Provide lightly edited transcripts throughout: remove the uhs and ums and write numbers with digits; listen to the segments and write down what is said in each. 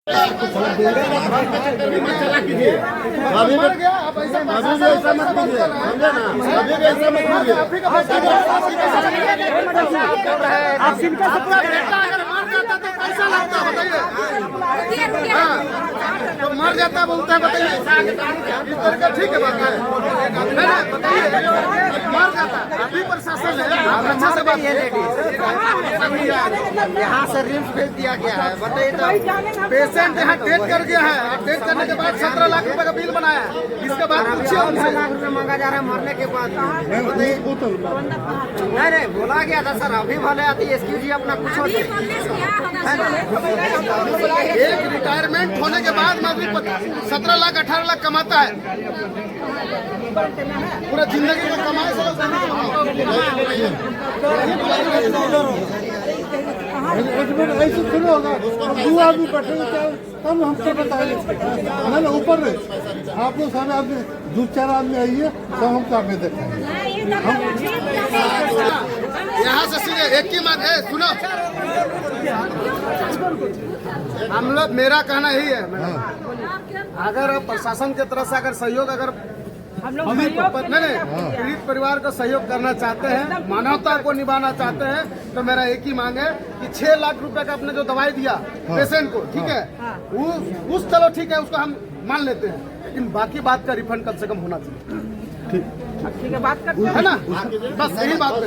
चला कीजिए अभी भी ऐसा मत कीजिए, समझे ना? अभी भी ऐसा मत कीजिए। आप सिंपल से पूरा अगर मर जाता तो कैसा लगता बताइए? तो मर जाता बोलता है बताइए, इस तरह का ठीक है बात है ना? बताइए मर जाता अभी प्रशासन है अच्छा से बात यहाँ से रिम्स भेज दिया गया है। बताइए तो पेशेंट यहाँ डेथ कर गया है, डेथ करने के बाद 17 लाख रुपए का बिल बनाया, इसके बाद 15 लाख रुपए मांगा जा रहा है मरने के बाद। नहीं बोला गया था सर अभी भले आती एक्सक्यूज अपना कुछ होती एक रिटायरमेंट होने के बाद में 17 लाख 18 लाख कमाता है, पूरा जिंदगी में कमाए ऐसे थोड़ी होगा। दो आदमी बैठेंगे तब हमसे बताएंगे ना ऊपर रहे आप लोग सारे आदमी 2-4 आदमी आइए तब हम काम देखेंगे। यहाँ से सीधे एक ही बात है, सुनो हम लोग मेरा कहना यही है अगर प्रशासन की तरफ से अगर सहयोग अगर पीड़ित परिवार को सहयोग करना चाहते हैं, मानवता को निभाना चाहते हैं तो मेरा एक ही मांग है कि 6 लाख रुपए का आपने जो दवाई दिया पेशेंट को, ठीक है उस चलो ठीक है उसको हम मान लेते हैं, लेकिन बाकी बात का रिफंड कम से कम होना चाहिए। ठीक है बात करते हैं ना, बस यही बात है।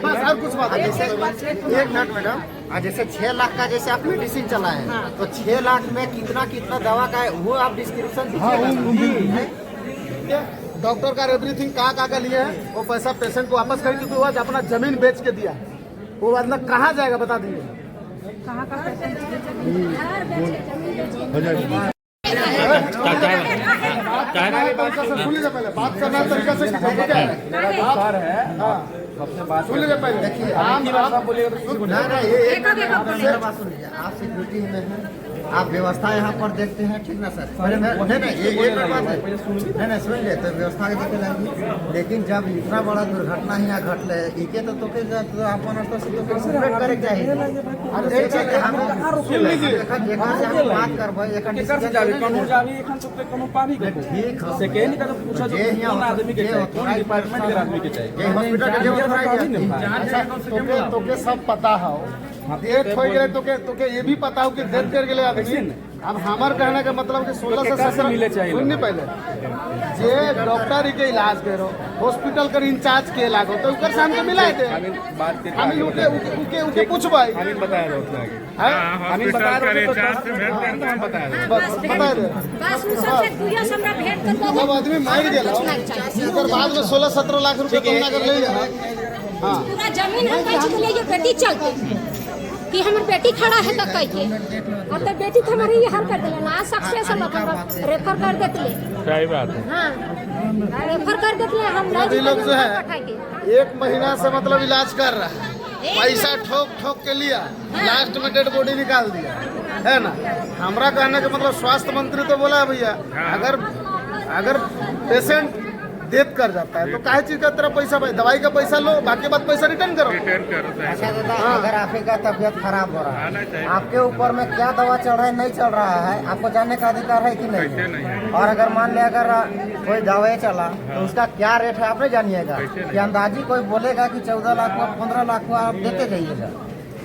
बस और कुछ बात है। एक मिनट मैडम, जैसे 6 लाख का जैसे आप मेडिसिन चला है तो 6 लाख में कितना कितना दवा का है वो आप डिस्क्रिप्शन दीजिए। डॉक्टर का एवरीथिंग कहाँ का लिए है वो पैसा पेशेंट को वापस करेंगे तो आज अपना जमीन बेच के दिया वो बंदा कहाँ जाएगा बता दीजिए। सुनिए पहले बात करना तरीका से सुन लीजिए पहले देखिए आप सिक्योरिटी में है आप व्यवस्था यहाँ पर देखते हैं ठीक ना सर? नहीं सुन ले तो व्यवस्था के देखे लगी, लेकिन जब इतना बड़ा दुर्घटना यहाँ घटले इके तो अपन सेपरेट करे चाहिए। बात करबै हॉस्पिटल सब पता हो डेथ हो गए तो ये भी पता हो कि डेथ कर गए आदमी। अब हमार कहने का मतलब कि 16 से 17 मिले चाहिए सुनने पहले जे डॉक्टर के इलाज करो हॉस्पिटल कर इंचार्ज के लागो तो उकर से हमको मिला दे हम उके पूछबै हम बता दो हम बता दो बता दे बस सबसे दुनिया हमरा भेंट कर दो। सब आदमी मर गेल ओकर बाद में 16-17 लाख रुपए कौन कर ले हां पूरा जमीन हम बेच के ले बेटी चलते कि हमारी बेटी खड़ा है तो कह के अब तो बेटी तो हमारी हार कर दिले ना सक्सेस रेफर कर देते सही बात है। हाँ रेफर कर देते हम लोग जो है 1 महीना से मतलब इलाज कर रहा है, पैसा ठोक ठोक के लिया, लास्ट में डेड बॉडी निकाल दिया है ना। हमारा कहने का मतलब स्वास्थ्य मंत्री तो बोला भैया अगर पेशेंट डेथ कर जाता है तो काहे चीज का तेरा पैसा भाई दवाई का पैसा लो बाकी बात पैसा रिटर्न करो। अच्छा दादा अगर आपका तबीयत खराब हो रहा है आपके ऊपर में क्या दवा चल रहा है नहीं चल रहा है आपको जानने का अधिकार है कि नहीं? और अगर मान लिया अगर कोई दवाई चला तो उसका क्या रेट है आप नहीं जानिएगा कि अंदाजी कोई बोलेगा कि 14 लाख को 15 लाख को आप देते जाइएगा।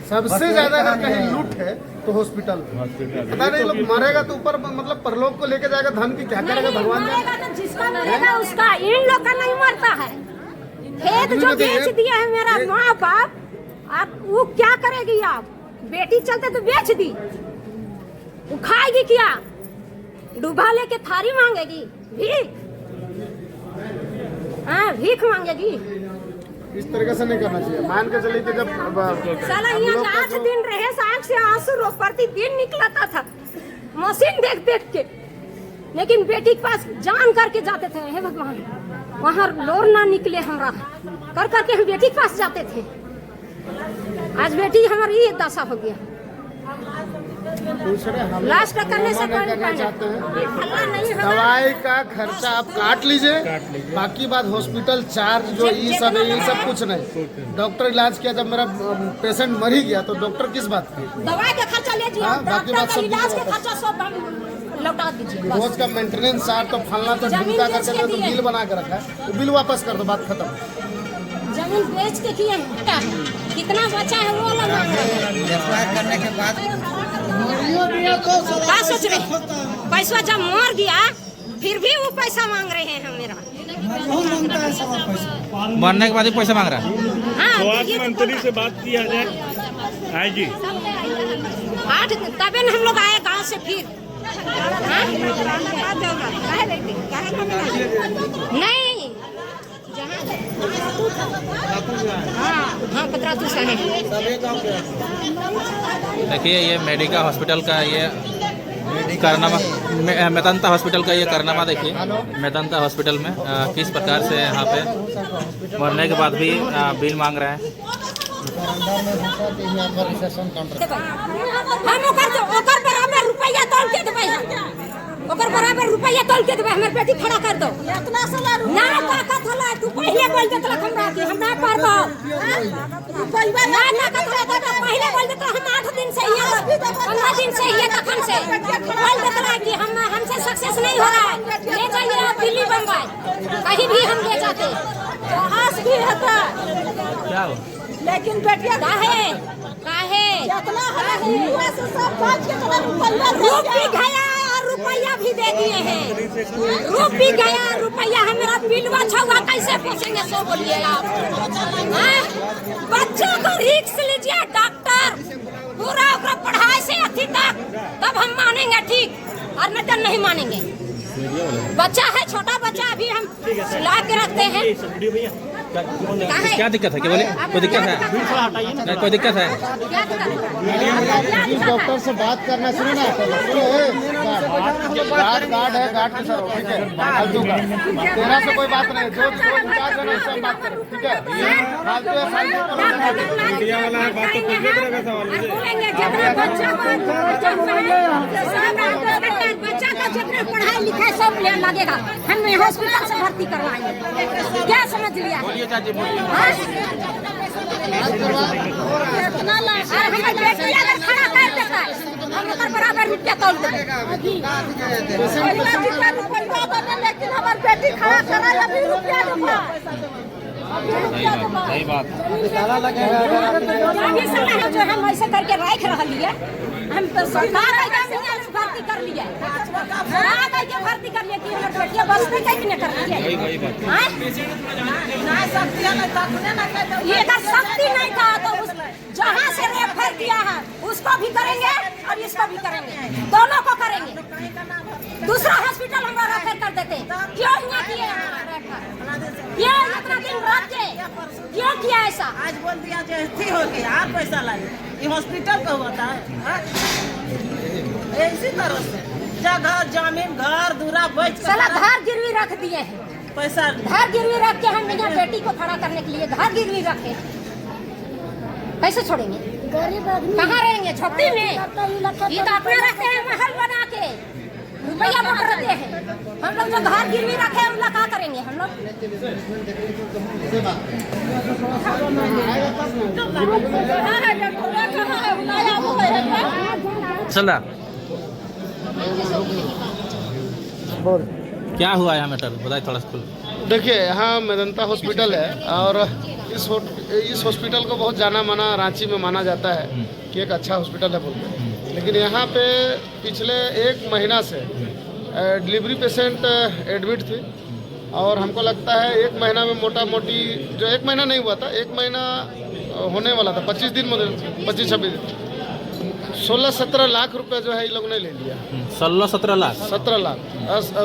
सबसे ज्यादा अगर कहीं लूट है तो हॉस्पिटल पता नहीं लोग मरेगा तो ऊपर मतलब परलोक को लेके जाएगा धन की क्या करेगा भगवान जिसका मरेगा उसका इन लोग का नहीं मरता है। खेत जो बेच दिया है मेरा माँ बाप आप वो क्या करेगी? आप बेटी चलते तो बेच दी वो खाएगी क्या? डूबा लेके थारी मांगेगी भीख? हाँ भीख मांगेगी। इस तरीके से नहीं करना चाहिए। मान के चलिए कि जब साला यहाँ 8 दिन रहे आँख से आंसू रो प्रतिदिन निकलता था मशीन देख देख के, लेकिन बेटी के पास जान करके जाते थे। हे भगवान वहाँ लोर ना निकले हमरा कर करके हम बेटी के पास जाते थे। आज बेटी हमारी ये दशा हो गया। लास्ट करने से दवाई का खर्चा आप काट लीजिए, बाकी बात हॉस्पिटल चार्ज जो ये सब कुछ नहीं। डॉक्टर इलाज किया, जब मेरा पेशेंट मर ही गया तो डॉक्टर किस बात की दवाई का खर्चा लीजिए, हाँ, बाकी डॉक्टर बात का सब इलाज का खर्चा सब हम लौटा दीजिए बस। रोज का मेंटेनेंस चार्ज तो फलना तो जमीन ढूंढा बेच करके के तो दिए। बिल बना के रखा है, तो बिल वापस कर दो, बात खत्म। जमीन बेच के किए हैं, क्या है? कितना बचा है वो अलग मांग रहे हैं। करने के बाद क्या सोच रहे हैं? पैसा जब मर गया फिर भी वो पैसा मांग रहे हैं मेरा। मरने के बाद ही पैसा मांग रहा है। हाँ, स्वास्थ्य मंत्री से बात किया जाए। हाँ जी, 8 तबे न हम लोग आए गांव से फिर। हाँ? नहीं, हाँ पतरातू से है। देखिए ये मेडिका हॉस्पिटल का ये कारनामा, मेदांता हॉस्पिटल का ये कारनामा देखिए। मेदांता हॉस्पिटल में किस प्रकार से यहाँ पे मरने के बाद भी बिल मांग रहे हैं। हम ओकर बराबर रुपया तोल के देबै, ओकर बराबर रुपया तोल के देबै, हमर बेटी खड़ा कर दो। इतना साला ना ताकत होला, तू पहले बोल देतला हमरा कि हम ना पारबो। रुपया ना ताकत होला तो पहले बोल देतला, हम 8 दिन से हिया 15 दिन से हिया तखन से बोल देतला कि हम हमसे सक्सेस नहीं हो रहा है, ले जाइए आप दिल्ली बंगाल, कहीं भी हम ले जाते। तो आस भी रहता, क्या हो? लेकिन बेटिया काहे जितना है से सब बात के तरह रूप भी गया और रुपया भी दे दिए हैं। रूप भी गया, रुपया हमारा बिलवा छुआ कैसे पूछेंगे, सो बोलिए आप। हैं? बच्चों को रिक्स लीजिए, डॉक्टर पूरा ओकरा पढ़ाई से अथी तक, तब हम मानेंगे ठीक, और नहीं तो नहीं मानेंगे। बच्चा है, छोटा बच्चा, अभी हम सुला के रखते हैं। क्या दिक्कत है? क्या बोले? कोई दिक्कत है? नहीं, कोई दिक्कत है? इस डॉक्टर से बात करना शुरू ना गार्ड है, गार्ड के सर, ठीक है, फालतू का तेरा से कोई बात नहीं, जो इंचार्ज है ना उससे हम बात करें, ठीक है। फालतू है, मीडिया वाला है, बात तो पूछे तरह का सवाल है। बोलेंगे जितना बच्चा का जितना पढ़ाई लिखाई सब ले लगेगा, हम हॉस्पिटल से भर्ती करवाएंगे। क्या समझ लिया? हाँ? और हमारे बेटी अगर खड़ा कर देता है, हम ओकर बराबर रुपया तोल देंगे। लेकिन हमारी बेटी खड़ा करा अभी रुपया दूंगा। सही बात। अभी समय है जो हम ऐसे करके रख रहा, हम तो सरकार भर्ती कर लिए, भर्ती कर लिए कि हमारे बेटिया बसते कैसे कर लिए। ये अगर शक्ति नहीं था तो जहाँ से रेफर किया है उसको भी करेंगे और इसको भी करेंगे, दोनों को करेंगे। दूसरा हॉस्पिटल हमारा रेफर कर देते, क्यों नहीं किए? क्यों इतना दिन रख के क्यों किया ऐसा? आज बोल दिया जो थी हो गया, आप पैसा लाइए, ये हॉस्पिटल का होता है। इसी तरह से जगह जमीन घर दूरा बेच साला धार गिरवी रख दिए हैं, पैसा धार गिरवी रख के हम यहाँ बेटी को खड़ा करने के लिए धार गिरवी रखे, कैसे छोड़ेंगे? कहाँ रहेंगे? झोपड़ी में? ये तो अपने रहते हैं महल बना के, रुपया पकड़ते हैं। हम लोग जो घर गिरवी रखे हम लोग क्या करेंगे? हम लोग चल रहा क्या हुआ यहाँ मैटर बताइए थोड़ा सा खुल। देखिए, यहाँ मेदांता हॉस्पिटल है और इस हॉस्पिटल को बहुत जाना माना रांची में माना जाता है कि एक अच्छा हॉस्पिटल है बोलते, लेकिन यहाँ पे पिछले 1 महीना से डिलीवरी पेशेंट एडमिट थी और हमको लगता है 1 महीना में मोटा मोटी, जो 1 महीना नहीं हुआ था, 1 महीना होने वाला था, 25 दिन में 25-26 दिन, 16-17 लाख रुपए जो है ये लोग ने ले लिया। 16-17 लाख 17 लाख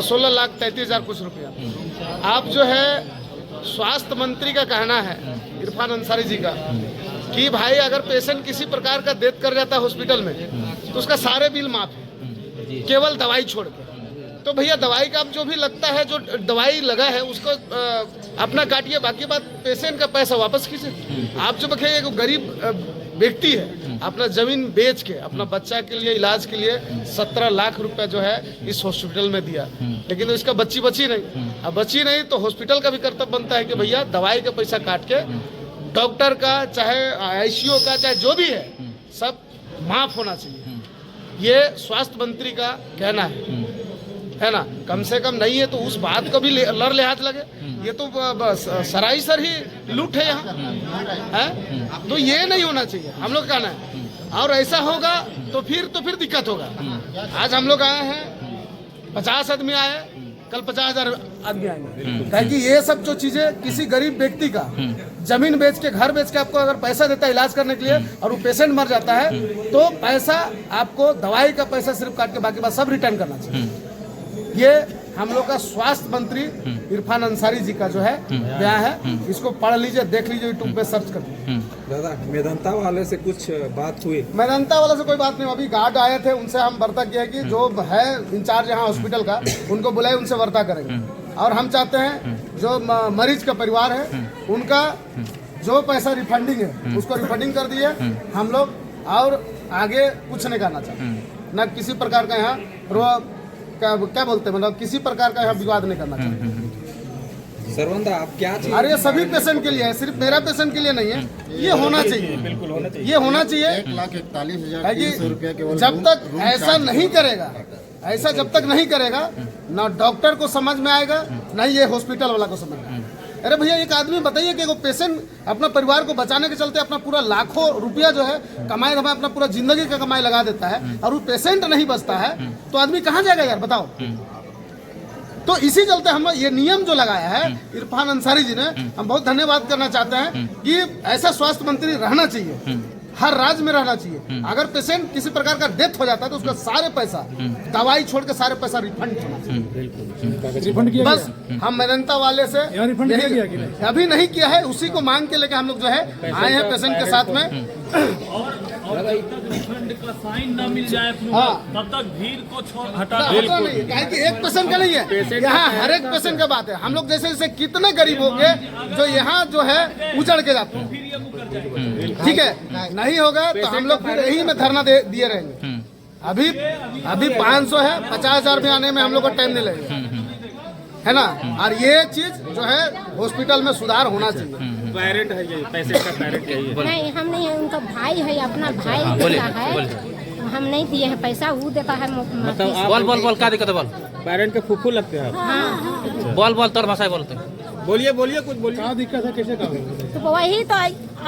16,33,000 कुछ रुपया। आप जो है स्वास्थ्य मंत्री का कहना है, इरफान अंसारी जी का, कि भाई अगर पेशेंट किसी प्रकार का डेथ कर जाता है हॉस्पिटल में तो उसका सारे बिल माफ है, केवल दवाई छोड़ के। तो भैया दवाई का अब जो भी लगता है, जो दवाई लगा है उसको अपना काटिए, बाकी बात पेशेंट का पैसा वापस कीजिए। आप जो बखे एक गरीब व्यक्ति है, अपना जमीन बेच के अपना बच्चा के लिए इलाज के लिए 17 लाख रुपए जो है इस हॉस्पिटल में दिया, लेकिन तो इसका बची नहीं। अब बची नहीं तो हॉस्पिटल का भी कर्तव्य बनता है कि भैया दवाई का पैसा काट के डॉक्टर का, चाहे ICU का, चाहे जो भी है, सब माफ होना चाहिए। ये स्वास्थ्य मंत्री का कहना है ना। कम से कम नहीं है तो उस बात को भी लड़ लिहाज लगे। ये तो बस सरासर ही लूट है यहाँ है, तो ये नहीं होना चाहिए हम लोग कहना है। और ऐसा होगा तो फिर दिक्कत होगा। आज हम लोग आए हैं 50 आदमी आए, कल 50,000 आदमी आएंगे, ताकि ये सब जो चीजें किसी गरीब व्यक्ति का जमीन बेच के घर बेच के आपको अगर पैसा देता है इलाज करने के लिए और वो पेशेंट मर जाता है तो पैसा आपको दवाई का पैसा सिर्फ काट के बाकी बात सब रिटर्न करना चाहिए। ये हम लोग का स्वास्थ्य मंत्री इरफान अंसारी जी का जो है बयान है, इसको पढ़ लीजिए, देख लीजिए, यूट्यूब पे सर्च कर लीजिए। दादा मेदांता वाले से कुछ बात हुई? मेदांता वाले से कोई बात नहीं, अभी गार्ड आए थे, उनसे हम वार्ता किया कि जो है इंचार्ज यहाँ हॉस्पिटल का उनको बुलाए, उनसे वार्ता करेंगे। और हम चाहते हैं जो मरीज का परिवार है उनका जो पैसा रिफंडिंग है उसको रिफंडिंग कर दिए हम लोग, और आगे कुछ नहीं करना चाहते। न किसी प्रकार का यहाँ क्या बोलते हैं, मतलब किसी प्रकार का यहाँ विवाद नहीं करना चाहिए। सरवंदा आप क्या चाहिए? अरे सभी पेशेंट के लिए है, सिर्फ मेरा पेशेंट के लिए नहीं है, ये होना चाहिए, बिल्कुल होना चाहिए। ये होना चाहिए। 1,41,300 रुपया केवल जब तक ऐसा नहीं करेगा, ऐसा जब तक नहीं करेगा ना डॉक्टर को समझ में आएगा ना ये हॉस्पिटल वाला को समझ में आएगा। अरे भैया एक आदमी बताइए कि वो पेशेंट अपना परिवार को बचाने के चलते अपना पूरा लाखों रुपया जो है कमाई धमाई अपना पूरा जिंदगी का कमाई लगा देता है और वो पेशेंट नहीं बचता है तो आदमी कहाँ जाएगा यार, बताओ। तो इसी चलते हम ये नियम जो लगाया है इरफान अंसारी जी ने, हम बहुत धन्यवाद करना चाहते हैं कि ऐसा स्वास्थ्य मंत्री रहना चाहिए, हर राज्य में रहना चाहिए। अगर पेशेंट किसी प्रकार का डेथ हो जाता है तो उसका सारे पैसा दवाई छोड़ के सारे पैसा रिफंड होना चाहिए। रिफंड किया बस हम मेदांता वाले से रिफंड किया कि नहीं? अभी नहीं किया है, उसी को मांग के लेके हम लोग जो है आए हैं पेशेंट के साथ में। और जब तक रिफंड का साइन न मिल जाए तब तक भीड़ को हटा नहीं, काहे कि एक पेशेंट का नहीं है, यहाँ हर एक पेशेंट का बात है। हम लोग जैसे जैसे कितने गरीब होंगे जो यहाँ जो है उजड़ के जाते हैं, ठीक है, नहीं होगा तो हम लोग फिर यही में धरना दिए रहेंगे। अभी 500 है, 50,000 भी आने में हम लोग को टाइम नहीं लगेगा, है ना। और ये चीज जो है हॉस्पिटल में सुधार होना चाहिए। पेरेंट है ये, पेशेंट का पेरेंट यही है। नहीं, हम नहीं है, उनका भाई है, अपना भाई देता है, हम नहीं दिए हैं पैसा, वो देता है। बोल क्या दिक्कत है, बोल। पेरेंट के फूफू लगते हैं। हाँ, बोल तोड़ भाषा बोलते हैं। बोलिए कुछ बोलिए। क्या दिक्कत है, कैसे काम? तो वही तो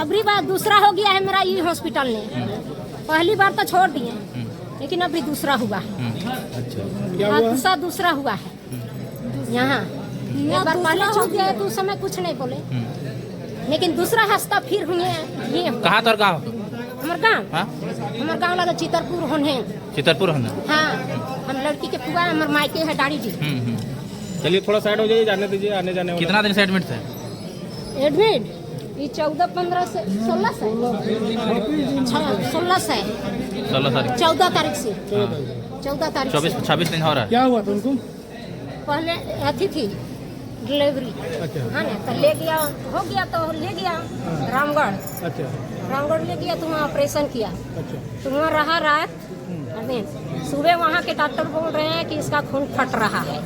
अगली बार दूसरा हो गया है मेरा ये हॉस्पिटल ने। पहली बार तो छोड़ दिए लेकिन अभी दूसरा हुआ है, दूसरा हुआ है यहाँ। एक बार पहले छूट गया तो उस समय कुछ नहीं बोले, लेकिन दूसरा हंसता फिर हुए ये। कहाँ तोर गाँव? हमार गाँव लगा चितरपुर होने। चितरपुर होने? हाँ, हम लड़की के पुआ, हमार मायके है डाड़ी जी। चलिए थोड़ा साइड हो जाइए, जाने दीजिए आने जाने। कितना दिन से एडमिट थे? एडमिट ये 14-15 से 16 से 16 तारीख 14 तारीख से 14 तारीख 26 दिन हो रहा है। क्या हुआ था उनको? पहले अथी थी डिलीवरी, है ना, तो ले गया, हो गया तो ले गया रामगढ़। अच्छा, रामगढ़ ले गया तो वहाँ ऑपरेशन किया। तो वहाँ रहा रात, सुबह वहाँ के डॉक्टर बोल रहे हैं कि इसका खून फट रहा है।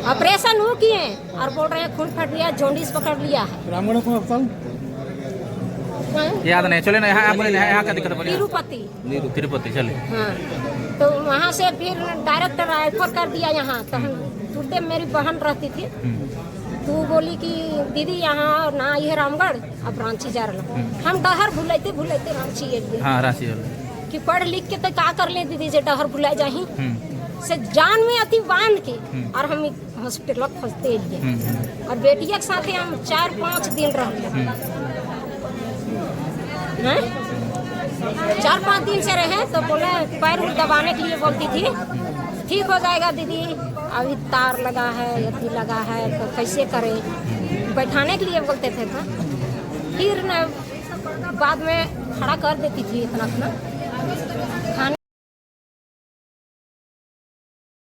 ऑपरेशन वो किए और बोल रहे हैं खून फट गया, जॉन्डिस पकड़ लिया है। रामगढ़ को अस्पताल याद नहीं, चले ना यहाँ का दिक्कत है। तिरुपति चले। हाँ, तो वहाँ से फिर डायरेक्ट रेफर कर दिया यहाँ। तो हम तुरते, मेरी बहन रहती थी, तो बोली कि दीदी यहाँ ना ये रामगढ़, अब रांची जा रहा। हम डहर भुलाते रांची गए। हाँ, रांची कि पढ़ लिख के तो का कर ले दीदी जे डहर भुलाए जाही से जान में अति बांध के, और हम हॉस्पिटल फंसते लिए। और बेटिया के साथ हम 4-5 दिन रहे, 4-5 दिन से रहे। तो बोले पैर दबाने के लिए बोलती थी, ठीक हो जाएगा दीदी, अभी तार लगा है, अथी लगा है, तो कैसे करें, बैठाने के लिए बोलते थे। फिर न बाद में खड़ा कर देती थी इतना खाने